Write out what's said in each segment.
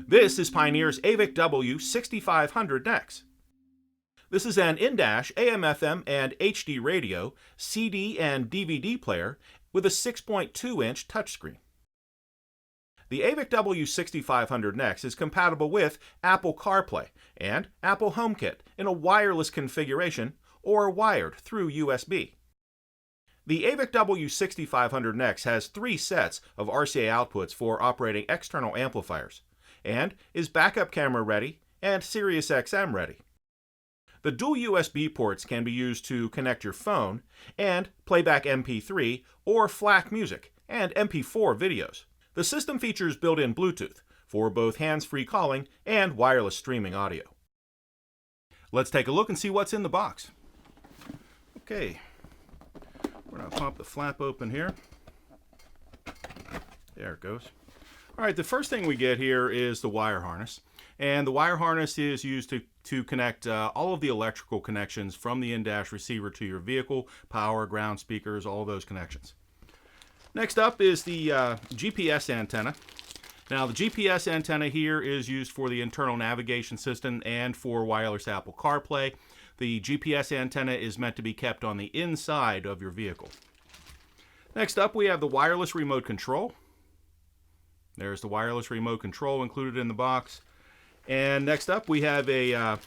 This is Pioneer's AVIC-W6500NEX. This is an in-dash AM/FM and HD radio, CD and DVD player with a 6.2-inch touchscreen. The AVIC-W6500NEX is compatible with Apple CarPlay and Apple HomeKit in a wireless configuration or wired through USB. The AVIC-W6500NEX has 3 sets of RCA outputs for operating external amplifiers and is backup camera ready and Sirius XM ready. The dual USB ports can be used to connect your phone and playback MP3 or FLAC music and MP4 videos. The system features built-in Bluetooth for both hands-free calling and wireless streaming audio. Let's take a look and see what's in the box. Okay, we're going to pop the flap open here. There it goes. All right, the first thing we get here is the wire harness. And the wire harness is used to connect all of the electrical connections from the in-dash receiver to your vehicle, power, ground speakers, all those connections. Next up is the GPS antenna. Now the GPS antenna here is used for the internal navigation system and for wireless Apple CarPlay. The GPS antenna is meant to be kept on the inside of your vehicle. Next up we have the wireless remote control. There's the wireless remote control included in the box. And next up we have a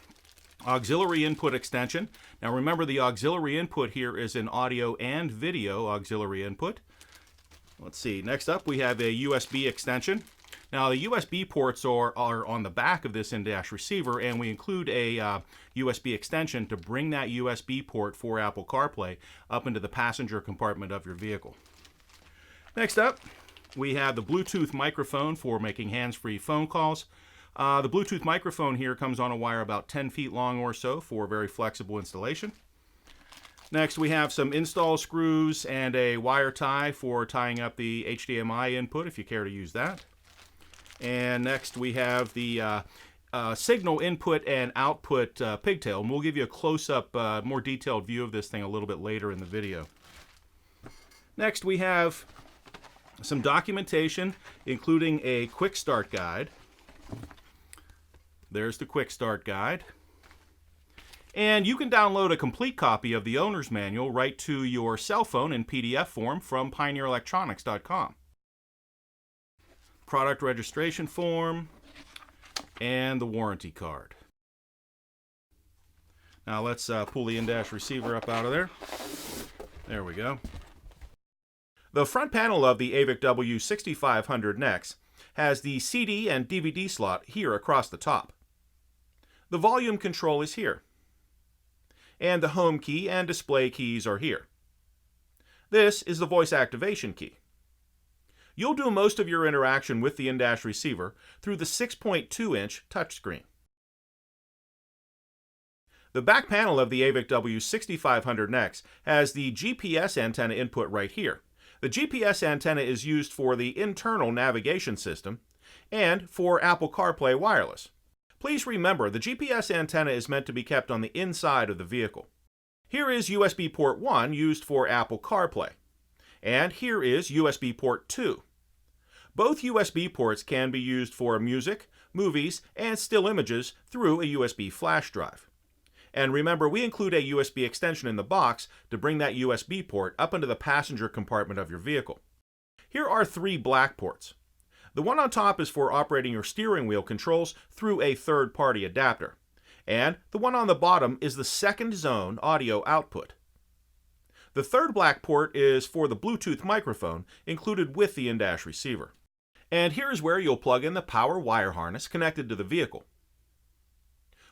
auxiliary input extension. Now remember, the auxiliary input here is an audio and video auxiliary input. Let's see, next up we have a USB extension. Now the USB ports are on the back of this in-dash receiver, and we include a USB extension to bring that USB port for Apple CarPlay up into the passenger compartment of your vehicle. Next up we have the Bluetooth microphone for making hands-free phone calls. The Bluetooth microphone here comes on a wire about 10 feet long or so for very flexible installation. Next we have some install screws and a wire tie for tying up the HDMI input if you care to use that. And next we have the signal input and output pigtail, and we'll give you a close-up, more detailed view of this thing a little bit later in the video. Next we have some documentation, including a quick start guide. There's the quick start guide. And you can download a complete copy of the owner's manual right to your cell phone in PDF form from pioneerelectronics.com. Product registration form and the warranty card. Now let's pull the in-dash receiver up out of there. There we go. The front panel of the AVIC-W6500NEX has the CD and DVD slot here across the top. The volume control is here, and the home key and display keys are here. This is the voice activation key. You'll do most of your interaction with the in-dash receiver through the 6.2-inch touchscreen. The back panel of the AVIC-W6500NEX has the GPS antenna input right here. The GPS antenna is used for the internal navigation system and for Apple CarPlay wireless. Please remember, the GPS antenna is meant to be kept on the inside of the vehicle. Here is USB port 1 used for Apple CarPlay, and here is USB port 2. Both USB ports can be used for music, movies, and still images through a USB flash drive. And remember, we include a USB extension in the box to bring that USB port up into the passenger compartment of your vehicle. Here are 3 black ports. The one on top is for operating your steering wheel controls through a third-party adapter. And the one on the bottom is the second zone audio output. The third black port is for the Bluetooth microphone included with the in-dash receiver. And here's where you'll plug in the power wire harness connected to the vehicle.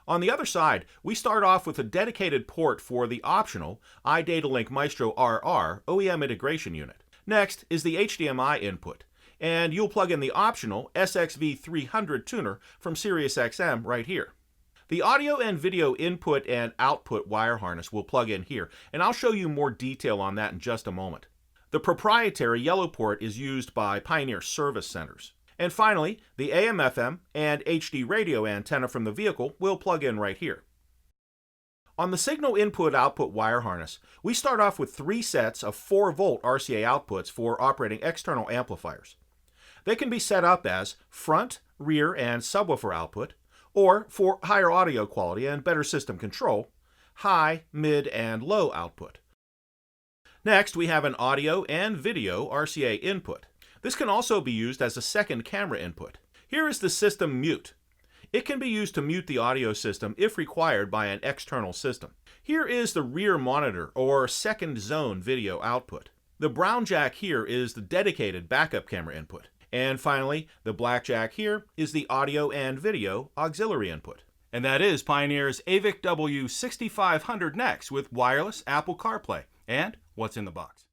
On the other side, we start off with a dedicated port for the optional iDataLink Maestro RR OEM integration unit. Next is the HDMI input, and you'll plug in the optional SXV300 tuner from Sirius XM right here. The audio and video input and output wire harness will plug in here, and I'll show you more detail on that in just a moment. The proprietary yellow port is used by Pioneer service centers. And finally, the AM/FM and HD radio antenna from the vehicle will plug in right here. On the signal input-output wire harness, we start off with 3 sets of 4-volt RCA outputs for operating external amplifiers. They can be set up as front, rear, and subwoofer output, or for higher audio quality and better system control, high, mid, and low output. Next, we have an audio and video RCA input. This can also be used as a second camera input. Here is the system mute. It can be used to mute the audio system if required by an external system. Here is the rear monitor or second zone video output. The brown jack here is the dedicated backup camera input. And finally, the black jack here is the audio and video auxiliary input. And that is Pioneer's AVIC-W6500NEX with wireless Apple CarPlay. And what's in the box?